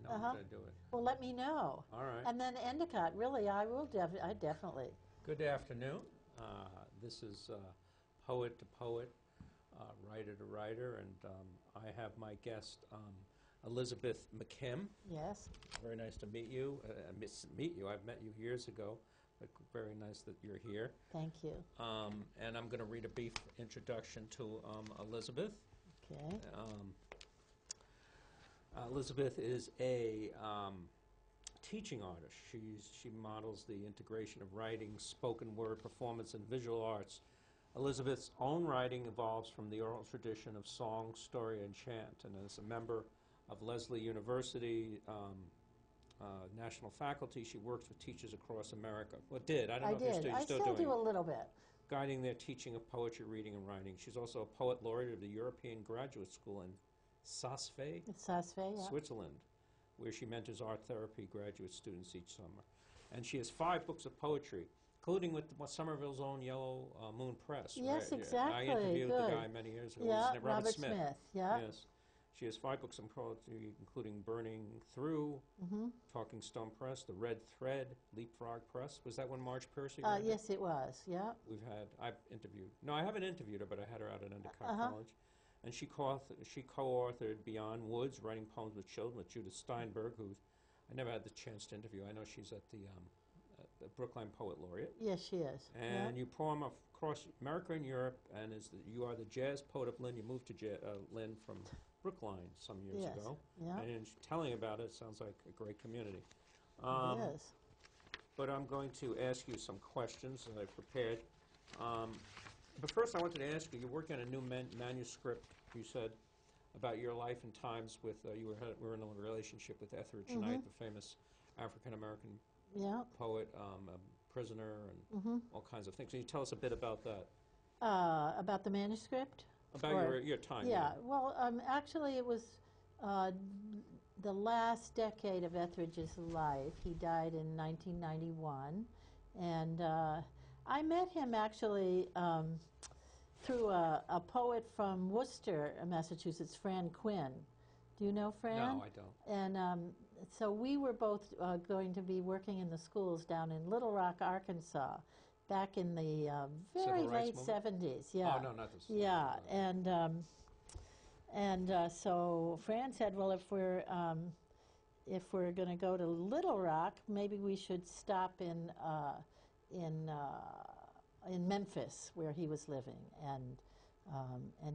know I'm going to do it. Well, let me know. All right. And then Endicott, really, I will I definitely. Good afternoon. This is Poet to Poet, Writer to Writer, and I have my guest, Elizabeth McKim. Yes. Very nice to meet you. Meet you. I've met you years ago, but very nice that you're here. Thank you. And I'm going to read a brief introduction to Elizabeth. Okay. Elizabeth is a teaching artist. She models the integration of writing, spoken word, performance, and visual arts. Elizabeth's own writing evolves from the oral tradition of song, story, and chant, and as a member of Lesley University national faculty, she works with teachers across America. Well, did. I don't know if you're still doing it. I still do a little bit. Guiding their teaching of poetry, reading, and writing. She's also a Poet Laureate of the European Graduate School in Saas-Fee, yeah. Switzerland, where she mentors art therapy graduate students each summer. And she has 5 books of poetry, including with Somerville's own Yellow Moon Press. Yes, right? exactly. I interviewed Good. the guy many years ago. Yeah, His name, Robert Smith. Yeah. Yes. She has 5 books of poetry, including Burning Through, Talking Stone Press, The Red Thread, Leapfrog Press. Was that when Marge Piercy wrote it? Yes, it was, yeah. I've interviewed, no, I haven't interviewed her, but I had her out at Endicott College. And she co-authored Beyond Woods, Writing Poems with Children, with Judith Steinberg, who I never had the chance to interview. I know she's at the Brookline Poet Laureate. Yes, she is. And you poem across America and Europe, and you are the jazz poet of Lynn. You moved to Lynn from Brookline some years ago. Yeah. And telling about it sounds like a great community. It is. But I'm going to ask you some questions that I've prepared. But first I wanted to ask you, you're working on a new manuscript, you said, about your life and times with, you were in a relationship with Etheridge Knight, the famous African-American poet, prisoner, and all kinds of things. Can you tell us a bit about that? About the manuscript? About your time. Yeah, well, actually it was the last decade of Etheridge's life. He died in 1991, and I met him actually through a poet from Worcester, Massachusetts, Fran Quinn. Do you know Fran? No, I don't. And so we were both going to be working in the schools down in Little Rock, Arkansas, back in the very late 70s. Yeah. Oh, no, not this. Yeah, and so Fran said, well, if we're going to go to Little Rock, maybe we should stop in Memphis, where he was living, and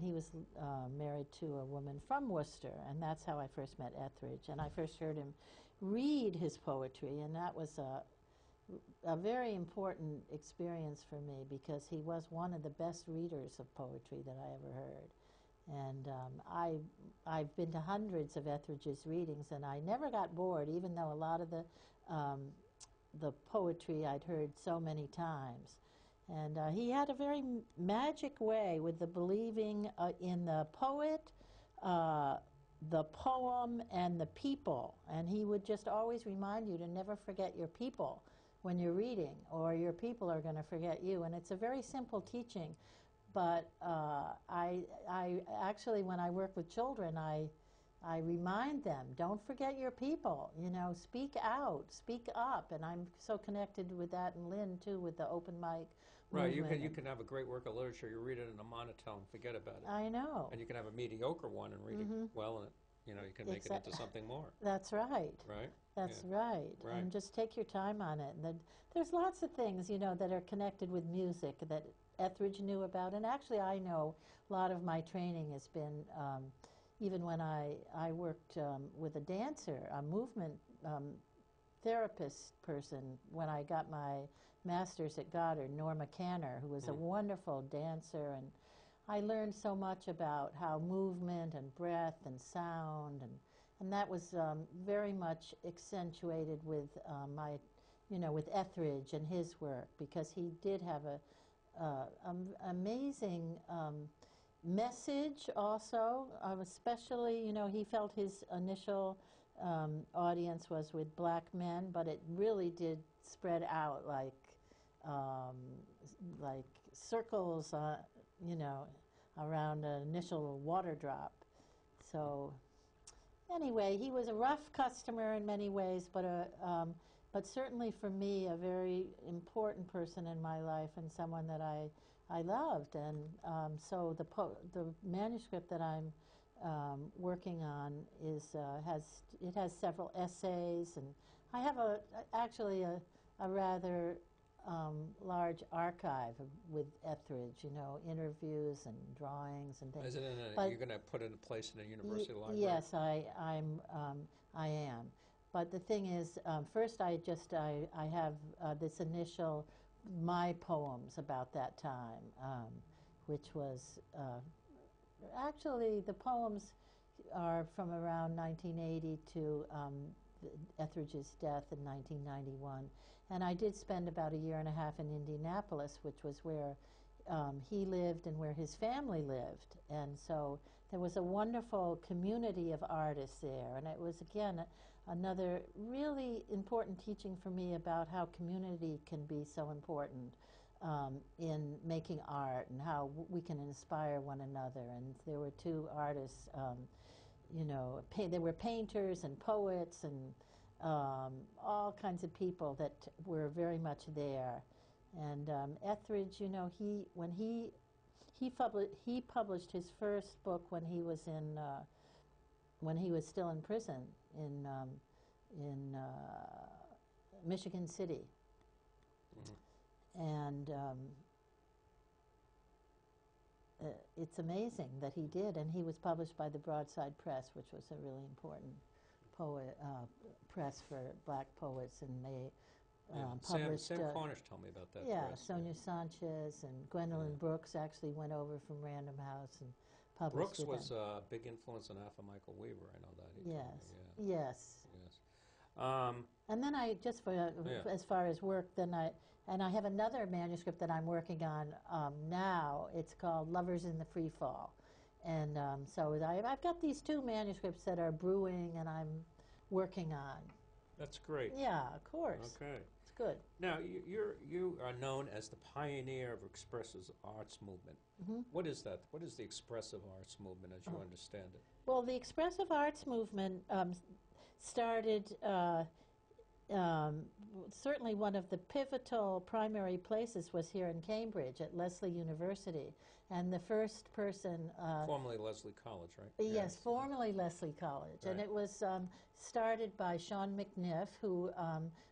he was married to a woman from Worcester, and that's how I first met Etheridge. And I first heard him read his poetry, and that was a very important experience for me, because he was one of the best readers of poetry that I ever heard. And I've been to hundreds of Etheridge's readings, and I never got bored, even though a lot of the poetry I'd heard so many times. And he had a very magic way with the believing in the poet, the poem, and the people. And he would just always remind you to never forget your people when you're reading, or your people are going to forget you. And it's a very simple teaching. But I actually, when I work with children, I remind them, don't forget your people, speak out, speak up. And I'm so connected with that, and Lynn too, with the open mic Right, movement. you can have a great work of literature, you read it in a monotone, forget about it. I know. And you can have a mediocre one and read it well, and you can make it into something more. That's right. Right? That's right. And just take your time on it. And there's lots of things, that are connected with music that Etheridge knew about. And actually I know a lot of my training has been, even when I worked with a dancer, a movement therapist person, when I got my master's at Goddard, Norma Canner, who was a wonderful dancer, and I learned so much about how movement and breath and sound, and that was very much accentuated with with Etheridge and his work, because he did have a amazing message also, especially, he felt his initial audience was with black men, but it really did spread out like circles, around an initial water drop. So anyway, he was a rough customer in many ways, but certainly for me, a very important person in my life and someone that I loved. And so the manuscript that I'm working on has several essays, and I have actually a rather large archive with Etheridge, interviews and drawings and things. Is it you're going to put it in place in a university library? Yes, I am. But the thing is, first I have this initial my poems about that time, which was actually the poems are from around 1980 to Etheridge's death in 1991. And I did spend about a year and a half in Indianapolis, which was where he lived and where his family lived. And so there was a wonderful community of artists there. And it was, again, another really important teaching for me about how community can be so important in making art and how we can inspire one another. And there were two artists, there were painters and poets and all kinds of people that were very much there. And Etheridge, when he published his first book when he was still in prison in Michigan City. And it's amazing that he did, and he was published by the Broadside Press, which was a really important press for black poets, and they published. Sam Cornish told me about that. Yeah, press. Sonia Sanchez and Gwendolyn Brooks actually went over from Random House and published. Brooks was a big influence on Arthur Michael Weaver. I know that. Yes. Yes. And then I just as far as work, I have another manuscript that I'm working on now. It's called Lovers in the Free Fall. And so I've got these two manuscripts that are brewing and I'm working on. That's great. Yeah, of course. Okay. It's good. Now, you are known as the pioneer of expressive arts movement. Mm-hmm. What is that? What is the expressive arts movement as you understand it? Well, the expressive arts movement started certainly one of the pivotal primary places was here in Cambridge at Lesley University. And the first person... formerly Lesley College, right? Yes, formerly Lesley College. Right. And it was started by Sean McNiff, who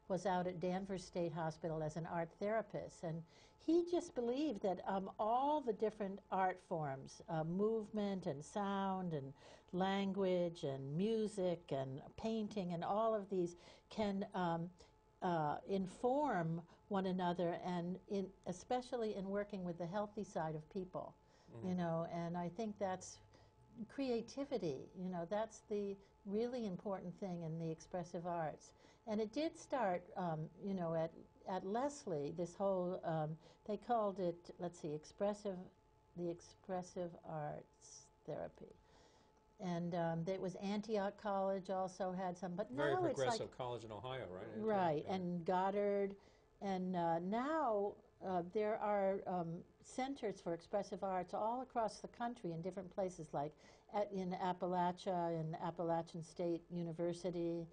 was out at Danvers State Hospital as an art therapist. And he just believed that all the different art forms, movement and sound and language and music and painting and all of these can inform one another, and especially in working with the healthy side of people, and I think that's creativity, that's the really important thing in the expressive arts. And it did start, at Lesley, this whole, they called it, the expressive arts therapy. And it was Antioch College also had some, but Very now it's like... progressive college in Ohio, right? Right, Yeah. and Goddard. And now there are centers for expressive arts all across the country in different places, like in Appalachia, in Appalachian State University.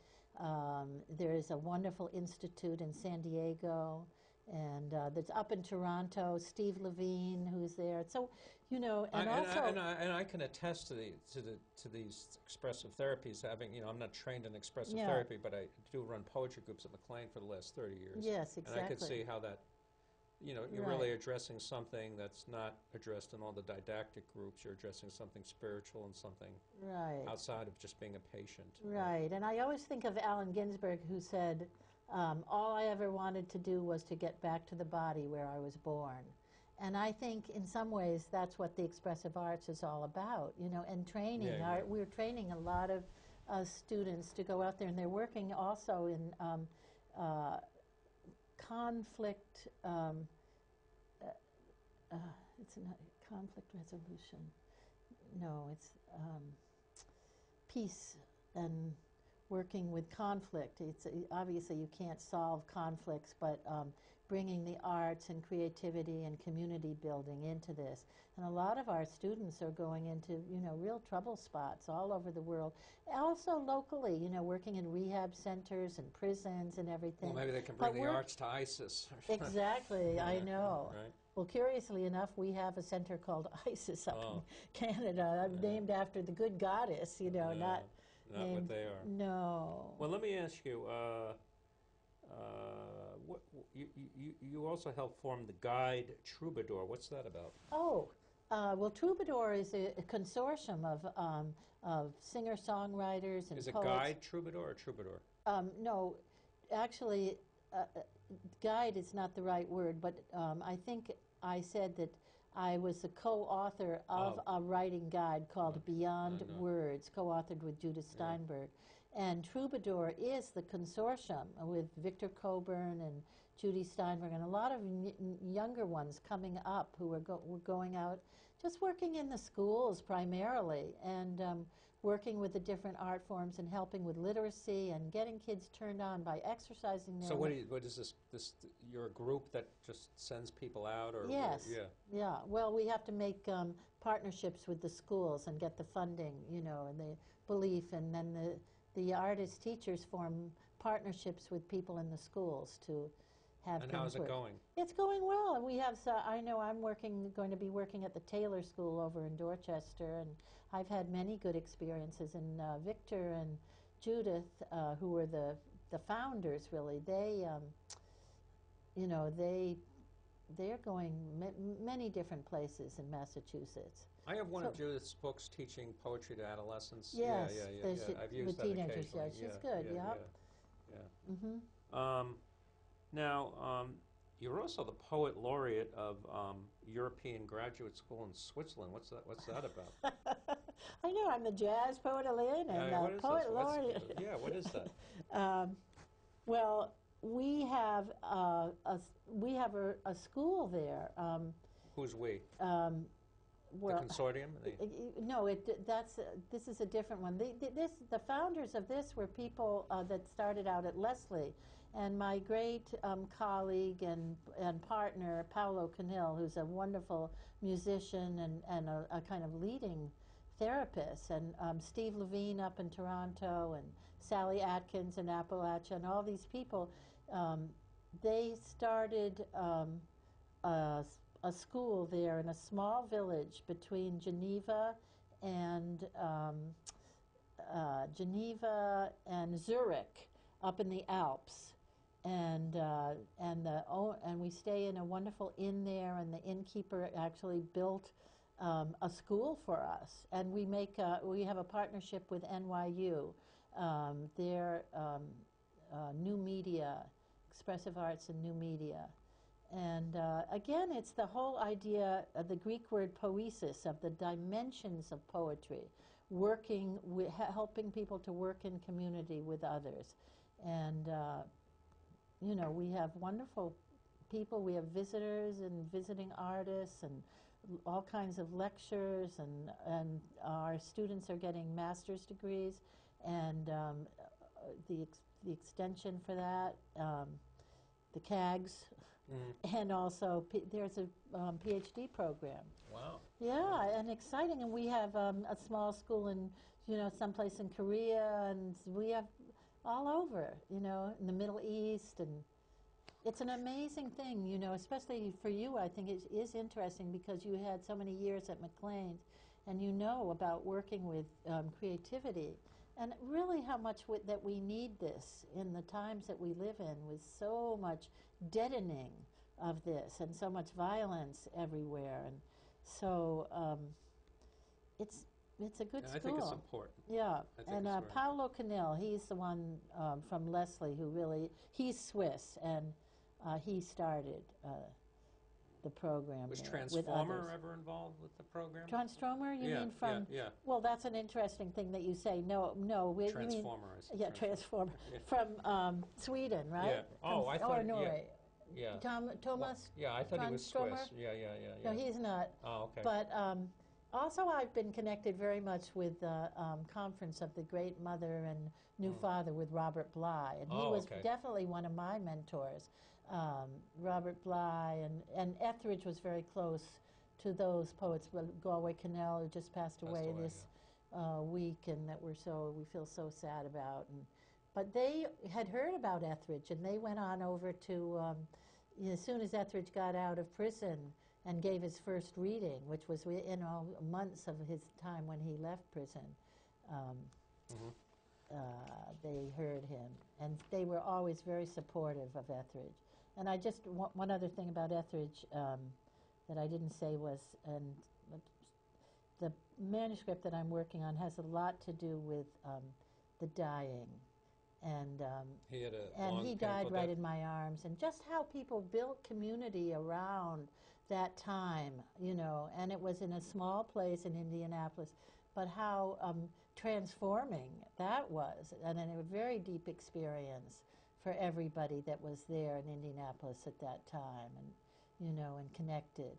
There is a wonderful institute in San Diego. And that's up in Toronto, Steve Levine, who's there. So, and I can attest to these expressive therapies. Having, I'm not trained in expressive therapy, but I do run poetry groups at McLean for the last 30 years. Yes, exactly. And I could see how that, you're really addressing something that's not addressed in all the didactic groups. You're addressing something spiritual and something outside of just being a patient. Right, and I always think of Allen Ginsberg, who said, all I ever wanted to do was to get back to the body where I was born. And I think in some ways that's what the expressive arts is all about, and training. We're training a lot of students to go out there, and they're working also in conflict, it's not conflict resolution. No, it's peace and working with conflict. It's obviously you can't solve conflicts, but bringing the arts and creativity and community building into this. And a lot of our students are going into, real trouble spots all over the world. Also locally, working in rehab centers and prisons and everything. Well, maybe they can bring the arts to ISIS. Exactly, I know. Right. Well, curiously enough, we have a center called ISIS up in Canada, named after the good goddess, not named, what they are. No. Well, let me ask you, you also helped form the guide Troubadour. What's that about? Oh, well, Troubadour is a consortium of singer-songwriters and Is it poets. guide Troubadour or Troubadour? No, actually, guide is not the right word, but I think I said that I was the co-author of a writing guide called Beyond Words, co-authored with Judith Steinberg. And Troubadour is the consortium with Victor Coburn and Judy Steinberg and a lot of younger ones coming up who were going out, just working in the schools primarily, and working with the different art forms and helping with literacy and getting kids turned on by exercising them. So what is this? You're a group that just sends people out, or yes, yeah. Well, we have to make partnerships with the schools and get the funding, and the belief, and then the artist teachers form partnerships with people in the schools to have. And how's it going? It's going well, and we have. I know I'm going to be working at the Taylor School over in Dorchester, and I've had many good experiences. And Victor and Judith, who were the founders, really, they're going many different places in Massachusetts. I have one of Judith's books teaching poetry to adolescents. Yes, yeah. I've used that teenagers. Yeah, occasionally. she's good. Yeah. Now, you're also the Poet Laureate of European Graduate School in Switzerland. What's that about? I know, I'm the jazz poet laureate and Poet Laureate. What is that? Well, we have a school there. Who's we? Well, the consortium? No, this is a different one. The founders of this were people that started out at Lesley, and my great colleague and partner, Paolo Canil, who's a wonderful musician and a kind of leading therapist, and Steve Levine up in Toronto, and Sally Atkins in Appalachia, and all these people, they started a school there in a small village between Geneva and Zurich, up in the Alps, and we stay in a wonderful inn there, and the innkeeper actually built a school for us, and we have a partnership with NYU, their new media, Expressive Arts and new media. And again, it's the whole idea of the Greek word poesis, of the dimensions of poetry, working with, helping people to work in community with others. And, we have wonderful people. We have visitors and visiting artists and all kinds of lectures, and our students are getting master's degrees, and the extension for that, the CAGs. And also, there's a PhD program. Wow. Yeah, and exciting. And we have a small school in, someplace in Korea, and we have all over, in the Middle East. And it's an amazing thing, especially for you. I think it is interesting because you had so many years at McLean's, and you know about working with creativity. And really how much that we need this in the times that we live in, with so much deadening of this and so much violence everywhere. And so it's a good school. I think it's important. Yeah, and Paolo Canil, he's the one from Lesley who really, he's Swiss, and he started the program. Was Transformer ever involved with the program? Transformer, you mean from? Yeah. Well, that's an interesting thing that you say. No, Transformer. You mean, Transformer from Sweden, right? Yeah. Oh, I thought. Norway. Yeah. Thomas. Yeah, I thought he was Swiss. Yeah. No, he's not. Oh, okay. But Also, I've been connected very much with the conference of the Great Mother and New Father with Robert Bly, and he was definitely one of my mentors. Robert Bly and Etheridge was very close to those poets. Galway Cannell, who just passed away this week, and that we feel so sad about. But they had heard about Etheridge, and they went on over to as soon as Etheridge got out of prison and gave his first reading, which was in months of his time when he left prison. They heard him, and they were always very supportive of Etheridge. And I just, one other thing about Etheridge that I didn't say was, and the manuscript that I'm working on has a lot to do with the dying. And he died right in my arms, and just how people built community around that time, you know, and it was in a small place in Indianapolis, but how transforming that was, and a very deep experience for everybody that was there in Indianapolis at that time, and you know, and connected,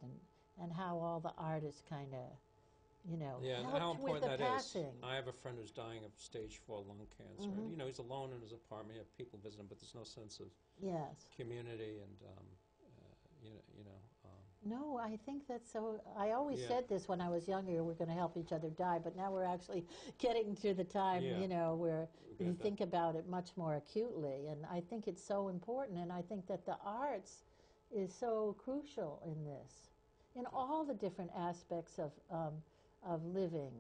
and how all the artists kind of, you know, and helped how with important the that passing. is. I have a friend who's dying of stage 4 lung cancer. You know, he's alone in his apartment. You have people visit him, but there's no sense of community and you know. No, I think that's so. I always said this when I was younger, we're going to help each other die, but now we're actually getting to the time, you know, where you think about it much more acutely, and I think it's so important, and I think that the arts is so crucial in this, in all the different aspects of living,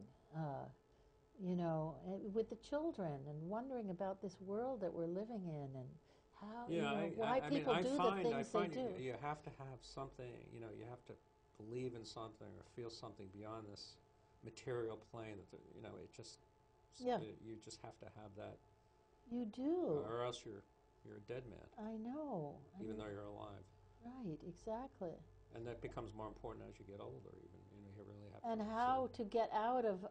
you know, with the children, and wondering about this world that we're living in, and how, you know, why people do the things they do. You have to have something, you know, you have to believe in something or feel something beyond this material plane that, you know, it just, you just have to have that. You do. Or else you're a dead man. I know. Even though you're alive. Right, exactly. And that becomes more important as you get older, even, you know, you really have to. And how to get out of,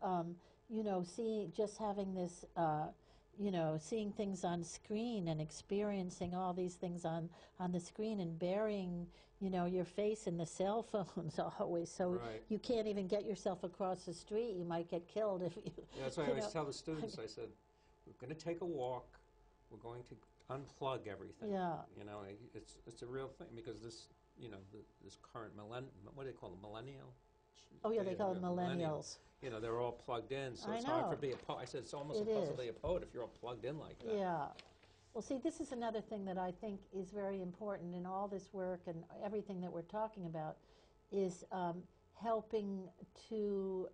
you know, just having this, you know, seeing things on screen and experiencing all these things on the screen and burying, you know, your face in the cell phones always. So you can't even get yourself across the street. You might get killed if you. Yeah, that's why I always tell the students. I said, we're going to take a walk. We're going to unplug everything. Yeah. You know, it's a real thing because this, you know, this current what do they call them, millennial? Oh yeah, they call them millennials. You know, they're all plugged in, so it's hard to be a poet. I said it's almost impossible to be a poet if you're all plugged in like that. Yeah. Well, see, this is another thing that I think is very important in all this work and everything that we're talking about is helping to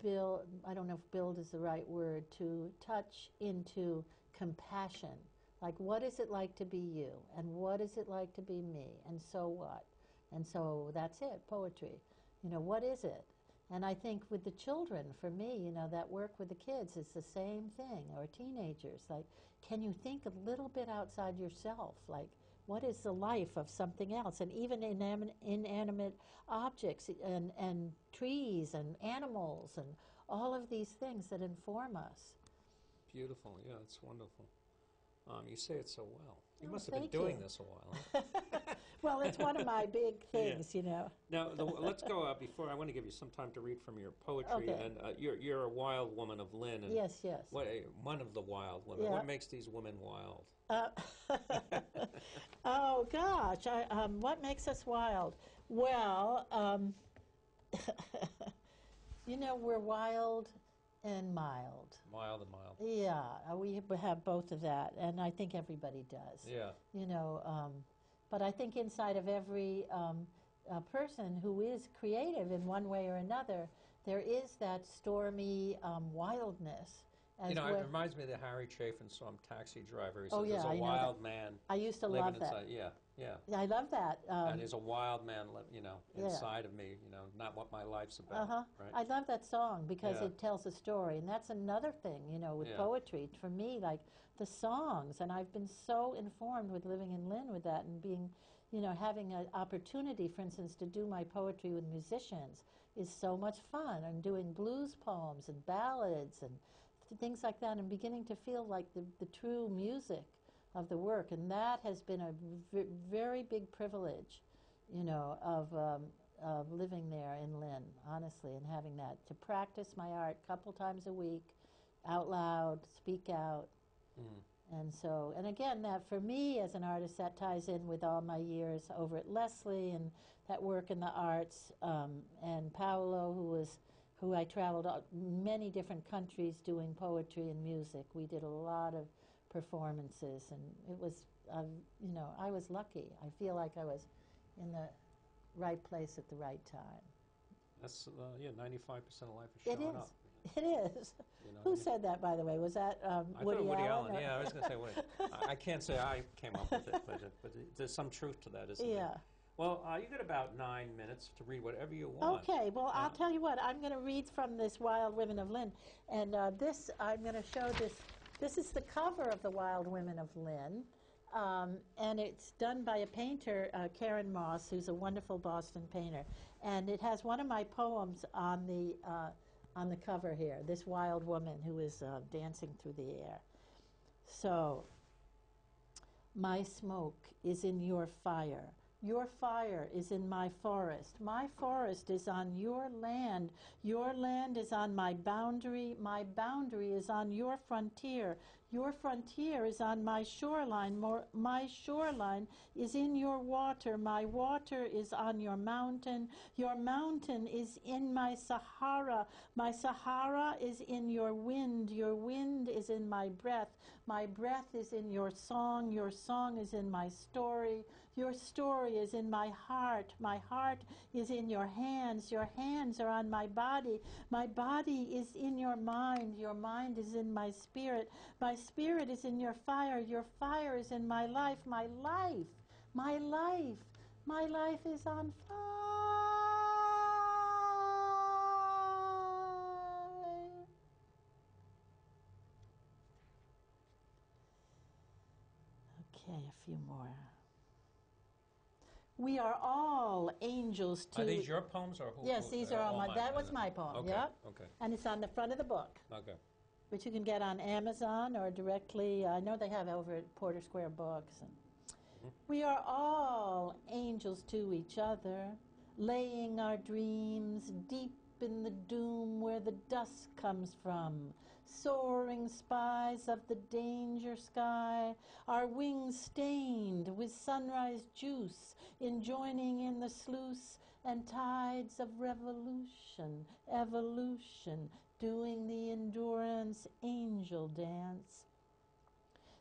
build, I don't know if build is the right word, to touch into compassion. Like, what is it like to be you? And what is it like to be me? And so what? And so that's it, poetry. You know, what is it? And I think with the children, for me, you know, that work with the kids is the same thing, or teenagers. Like, can you think a little bit outside yourself? Like, what is the life of something else? And even inanimate objects and trees and animals and all of these things that inform us. Beautiful, yeah, it's wonderful. You say it so well. You must have been doing this a while. Well, it's one of my big things, you know. Now, let's go before. I want to give you some time to read from your poetry. Okay. And you're a wild woman of Lynn. And yes. one of the wild women. Yeah. What makes these women wild? Oh, gosh. What makes us wild? Well, you know, we're wild and mild. Mild and mild. Yeah, we have both of that, and I think everybody does. Yeah. You know, but I think inside of every person who is creative in one way or another, there is that stormy wildness. You know, it reminds me of the Harry Chapin song, Taxi Driver. He says, Oh, yeah, there's a wild man. I used to love that. Inside. Yeah. I love that. And there's a wild man, you know, inside of me, you know, not what my life's about. Right? I love that song because it tells a story. And that's another thing, you know, with poetry. For me, like the songs, and I've been so informed with living in Lynn with that and being, you know, having an opportunity, for instance, to do my poetry with musicians is so much fun. And doing blues poems and ballads and things like that, and beginning to feel like the true music of the work, and that has been a very big privilege, you know, of living there in Lynn, honestly, and having that, to practice my art a couple times a week, out loud, speak out. And so, and again, that for me as an artist, that ties in with all my years over at Lesley and that work in the arts, and Paolo, who I traveled many different countries doing poetry and music. We did a lot of performances, and it was, you know, I was lucky. I feel like I was in the right place at the right time. That's, yeah, 95% of life is showing up. It is. You know, Who said that, by the way? Was that Woody I thought Woody Allen? Allen. Yeah, I was going to say Woody. I can't say I came up with it, but there's some truth to that, isn't there? Yeah. Well, you got about 9 minutes to read whatever you want. Okay, well, I'll tell you what. I'm going to read from this Wild Women of Lynn. And this, I'm going to show this. This is the cover of the Wild Women of Lynn. And it's done by a painter, Karen Moss, who's a wonderful Boston painter. And it has one of my poems on the cover here, this wild woman who is dancing through the air. So, my smoke is in your fire. Your fire is in my forest. My forest is on your land. Your land is on my boundary. My boundary is on your frontier. Your frontier is on my shoreline. My shoreline is in your water. My water is on your mountain. Your mountain is in my Sahara. My Sahara is in your wind. Your wind is in my breath. My breath is in your song. Your song is in my story. Your story is in my heart. My heart is in your hands. Your hands are on my body. My body is in your mind. Your mind is in my spirit. My spirit is in your fire. Your fire is in my life. My life, my life, my life is on fire. Okay, a few more. We are all angels too. Are these your poems or who? Yes, these are all my. That was my poem. Okay. Yep. Okay. And it's on the front of the book, Okay. which you can get on Amazon or directly. I know they have over at Porter Square Books. And we are all angels to each other, laying our dreams deep in the doom where the dusk comes from. Soaring spies of the danger sky, our wings stained with sunrise juice, enjoining in the sluice and tides of revolution, evolution, doing the endurance angel dance.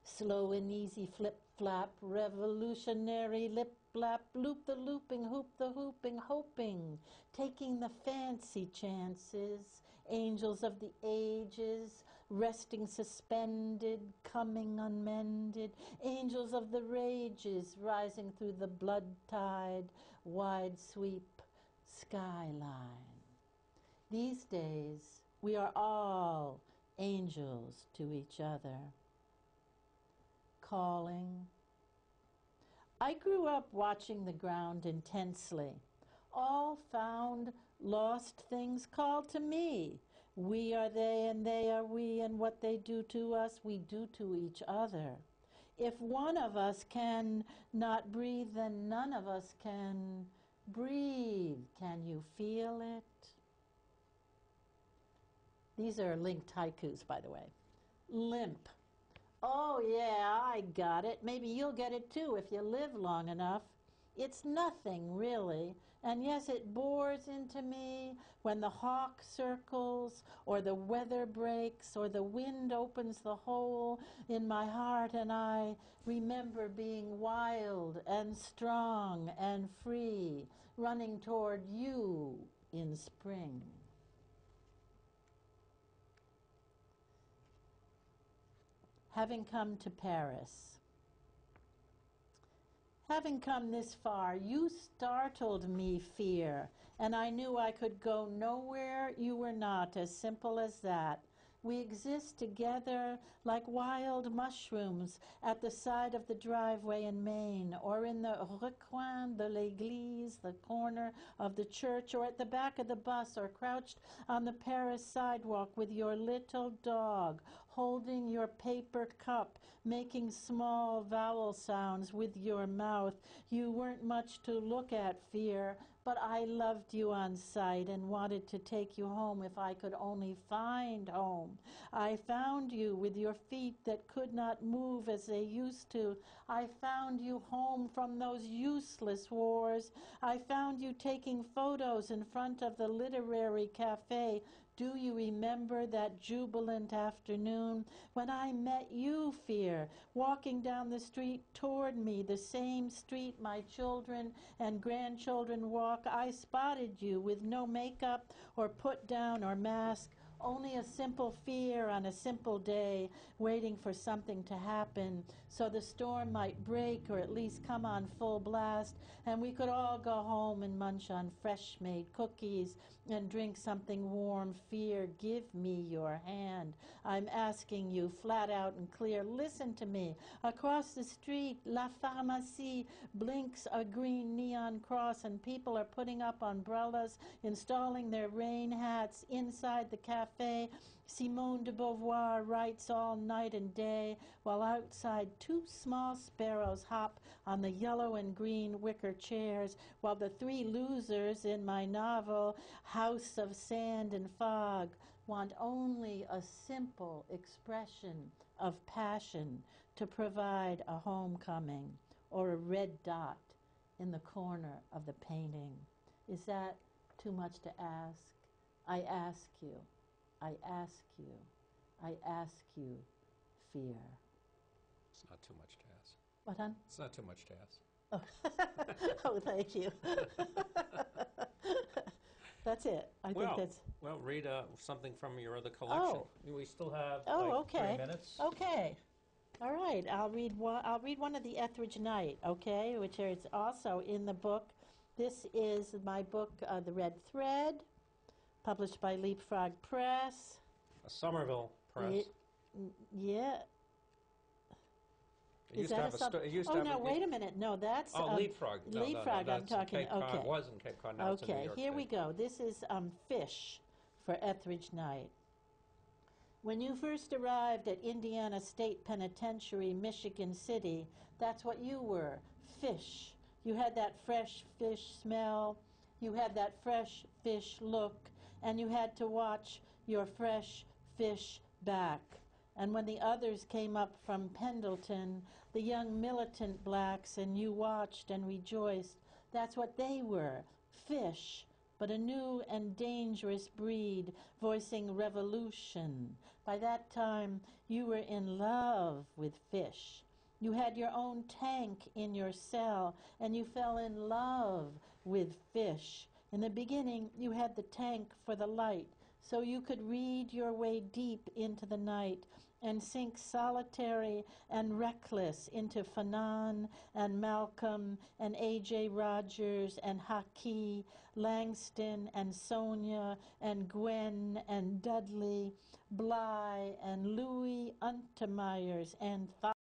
Slow and easy flip-flap, revolutionary lip-blap, loop the looping, hoop the hooping, hoping, taking the fancy chances, angels of the ages, resting suspended, coming unmended, angels of the rages, rising through the blood tide, wide sweep, skyline. These days, we are all angels to each other. Calling. I grew up watching the ground intensely. All found lost things called to me. We are they and they are we, and what they do to us, we do to each other. If one of us can not breathe, then none of us can breathe. Can you feel it? These are linked haikus, by the way. Limp. Oh, yeah, I got it. Maybe you'll get it too if you live long enough. It's nothing, really. And yes, it bores into me when the hawk circles, or the weather breaks, or the wind opens the hole in my heart, and I remember being wild and strong and free, running toward you in spring. Having come to Paris. Having come this far, you startled me, fear, and I knew I could go nowhere you were not, as simple as that. We exist together like wild mushrooms at the side of the driveway in Maine, or in the recoin de l'église, the corner of the church, or at the back of the bus, or crouched on the Paris sidewalk with your little dog, holding your paper cup, making small vowel sounds with your mouth. You weren't much to look at, Fear, but I loved you on sight and wanted to take you home if I could only find home. I found you with your feet that could not move as they used to. I found you home from those useless wars. I found you taking photos in front of the literary cafe. Do you remember that jubilant afternoon when I met you, Fear, walking down the street toward me, the same street my children and grandchildren walk? I spotted you with no makeup or put down or mask, only a simple fear on a simple day, waiting for something to happen so the storm might break or at least come on full blast, and we could all go home and munch on fresh-made cookies and drink something warm. Fear, give me your hand. I'm asking you flat out and clear. Listen to me. Across the street, La Pharmacie blinks a green neon cross, and people are putting up umbrellas, installing their rain hats inside the cafe. Simone de Beauvoir writes all night and day, while outside 2 small sparrows hop on the yellow and green wicker chairs, while the 3 losers in my novel, House of Sand and Fog, want only a simple expression of passion to provide a homecoming or a red dot in the corner of the painting. Is that too much to ask? I ask you. I ask you, I ask you, Fear. It's not too much to ask. What, hon? It's not too much to ask. Oh, oh, thank you. That's it. I think that's... Well, read something from your other collection. Oh. We still have okay. 3 minutes. Okay. All right. I'll read one of the Etheridge Night, okay, which is also in the book. This is my book, The Red Thread, published by Leapfrog Press. A Somerville Press. Yeah. It used to have oh, no, wait a minute. No, that's... Leapfrog. Leapfrog, I'm talking, okay. It was in Cape Cod, now it's in New Okay, York here City. we go. This is Fish for Etheridge Night. When you first arrived at Indiana State Penitentiary, Michigan City, that's what you were, fish. You had that fresh fish smell, you had that fresh fish look, and you had to watch your fresh fish back. And when the others came up from Pendleton, the young militant blacks, and you watched and rejoiced, that's what they were, fish, but a new and dangerous breed, voicing revolution. By that time, you were in love with fish. You had your own tank in your cell, and you fell in love with fish. In the beginning, you had the tank for the light, so you could read your way deep into the night and sink solitary and reckless into Fanon and Malcolm and A.J. Rogers and Haki, Langston and Sonia and Gwen and Dudley, Bly and Louis Untermeyers and